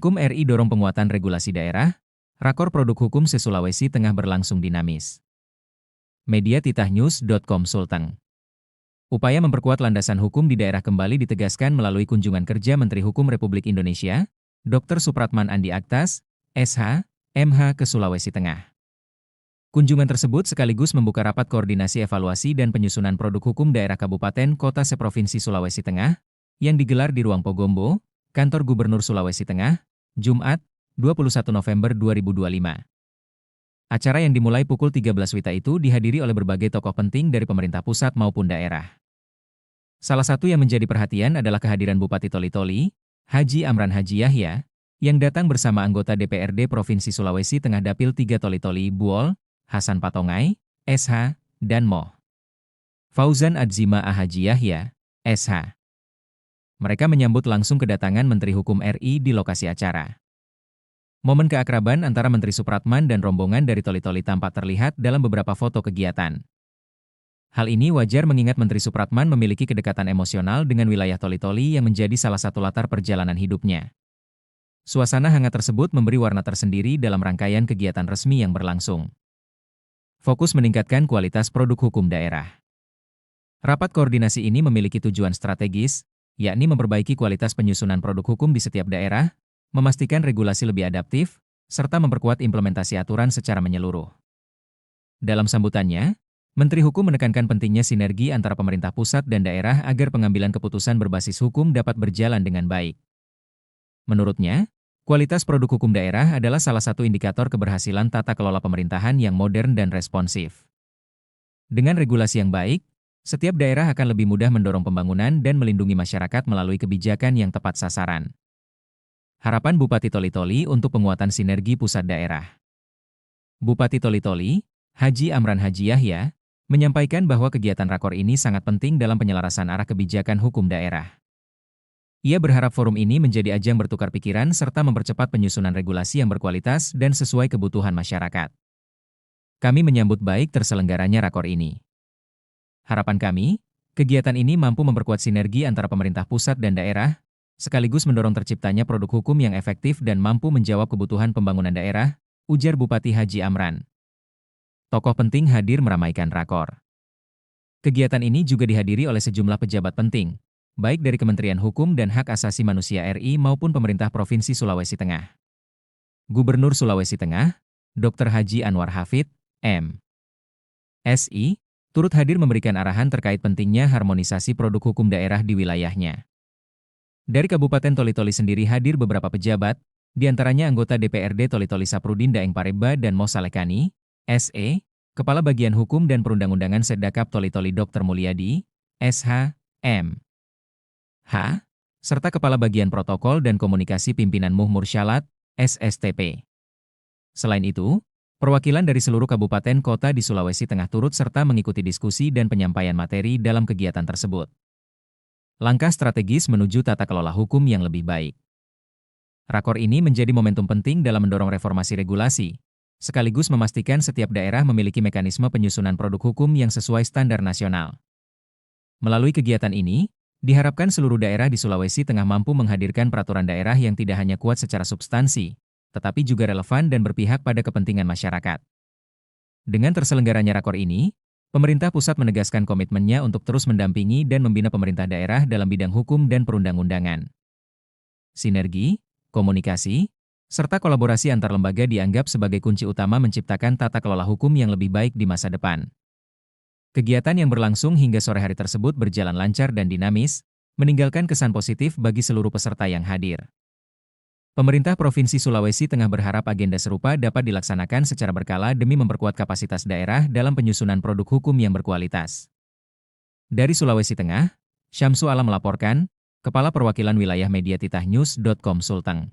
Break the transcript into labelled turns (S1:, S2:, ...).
S1: Menkum RI dorong penguatan regulasi daerah, rakor produk hukum se-Sulawesi Tengah berlangsung dinamis. Media titahnews.com Sulteng. Upaya memperkuat landasan hukum di daerah kembali ditegaskan melalui kunjungan kerja Menteri Hukum Republik Indonesia, Dr. Supratman Andi Aktas, SH, MH ke Sulawesi Tengah. Kunjungan tersebut sekaligus membuka rapat koordinasi evaluasi dan penyusunan produk hukum daerah kabupaten kota seprovinsi Sulawesi Tengah, yang digelar di Ruang Pogombo, Kantor Gubernur Sulawesi Tengah, Jumat, 21 November 2025. Acara yang dimulai pukul 13 WITA itu dihadiri oleh berbagai tokoh penting dari pemerintah pusat maupun daerah. Salah satu yang menjadi perhatian adalah kehadiran Bupati Toli-Toli, Haji Amran Haji Yahya, yang datang bersama anggota DPRD Provinsi Sulawesi Tengah Dapil 3 Toli-Toli Buol, Hasan Patongai, SH, dan Moh. Fauzan Adzima Haji Yahya, SH. Mereka menyambut langsung kedatangan Menteri Hukum RI di lokasi acara. Momen keakraban antara Menteri Supratman dan rombongan dari Toli-Toli tampak terlihat dalam beberapa foto kegiatan. Hal ini wajar mengingat Menteri Supratman memiliki kedekatan emosional dengan wilayah Toli-Toli yang menjadi salah satu latar perjalanan hidupnya. Suasana hangat tersebut memberi warna tersendiri dalam rangkaian kegiatan resmi yang berlangsung. Fokus meningkatkan kualitas produk hukum daerah. Rapat koordinasi ini memiliki tujuan strategis, yakni memperbaiki kualitas penyusunan produk hukum di setiap daerah, memastikan regulasi lebih adaptif, serta memperkuat implementasi aturan secara menyeluruh. Dalam sambutannya, Menteri Hukum menekankan pentingnya sinergi antara pemerintah pusat dan daerah agar pengambilan keputusan berbasis hukum dapat berjalan dengan baik. Menurutnya, kualitas produk hukum daerah adalah salah satu indikator keberhasilan tata kelola pemerintahan yang modern dan responsif. Dengan regulasi yang baik, setiap daerah akan lebih mudah mendorong pembangunan dan melindungi masyarakat melalui kebijakan yang tepat sasaran. Harapan Bupati Toli-Toli untuk penguatan sinergi pusat daerah. Bupati Toli-Toli, Haji Amran Haji Yahya, menyampaikan bahwa kegiatan rakor ini sangat penting dalam penyelarasan arah kebijakan hukum daerah. Ia berharap forum ini menjadi ajang bertukar pikiran serta mempercepat penyusunan regulasi yang berkualitas dan sesuai kebutuhan masyarakat. Kami menyambut baik terselenggaranya rakor ini. Harapan kami, kegiatan ini mampu memperkuat sinergi antara pemerintah pusat dan daerah, sekaligus mendorong terciptanya produk hukum yang efektif dan mampu menjawab kebutuhan pembangunan daerah, ujar Bupati Haji Amran. Tokoh penting hadir meramaikan rakor. Kegiatan ini juga dihadiri oleh sejumlah pejabat penting, baik dari Kementerian Hukum dan Hak Asasi Manusia RI maupun pemerintah Provinsi Sulawesi Tengah. Gubernur Sulawesi Tengah, Dr. Haji Anwar Hafid, M.Si., turut hadir memberikan arahan terkait pentingnya harmonisasi produk hukum daerah di wilayahnya. Dari Kabupaten Toli-Toli sendiri hadir beberapa pejabat, diantaranya anggota DPRD Toli-Toli Saprudin Daeng Pareba dan Mo Salekani, SE, Kepala Bagian Hukum dan Perundang-undangan Seddakap Toli-Toli Dr. Mulyadi, SH, M.H., serta Kepala Bagian Protokol dan Komunikasi Pimpinan Muh Mursyalat, SSTP. Selain itu, perwakilan dari seluruh kabupaten kota di Sulawesi Tengah turut serta mengikuti diskusi dan penyampaian materi dalam kegiatan tersebut. Langkah strategis menuju tata kelola hukum yang lebih baik. Rakor ini menjadi momentum penting dalam mendorong reformasi regulasi, sekaligus memastikan setiap daerah memiliki mekanisme penyusunan produk hukum yang sesuai standar nasional. Melalui kegiatan ini, diharapkan seluruh daerah di Sulawesi Tengah mampu menghadirkan peraturan daerah yang tidak hanya kuat secara substansi, tetapi juga relevan dan berpihak pada kepentingan masyarakat. Dengan terselenggaranya rakor ini, pemerintah pusat menegaskan komitmennya untuk terus mendampingi dan membina pemerintah daerah dalam bidang hukum dan perundang-undangan. Sinergi, komunikasi, serta kolaborasi antar lembaga dianggap sebagai kunci utama menciptakan tata kelola hukum yang lebih baik di masa depan. Kegiatan yang berlangsung hingga sore hari tersebut berjalan lancar dan dinamis, meninggalkan kesan positif bagi seluruh peserta yang hadir. Pemerintah Provinsi Sulawesi Tengah berharap agenda serupa dapat dilaksanakan secara berkala demi memperkuat kapasitas daerah dalam penyusunan produk hukum yang berkualitas. Dari Sulawesi Tengah, Syamsu Alam melaporkan, Kepala Perwakilan Wilayah Media titahnews.com Sulteng.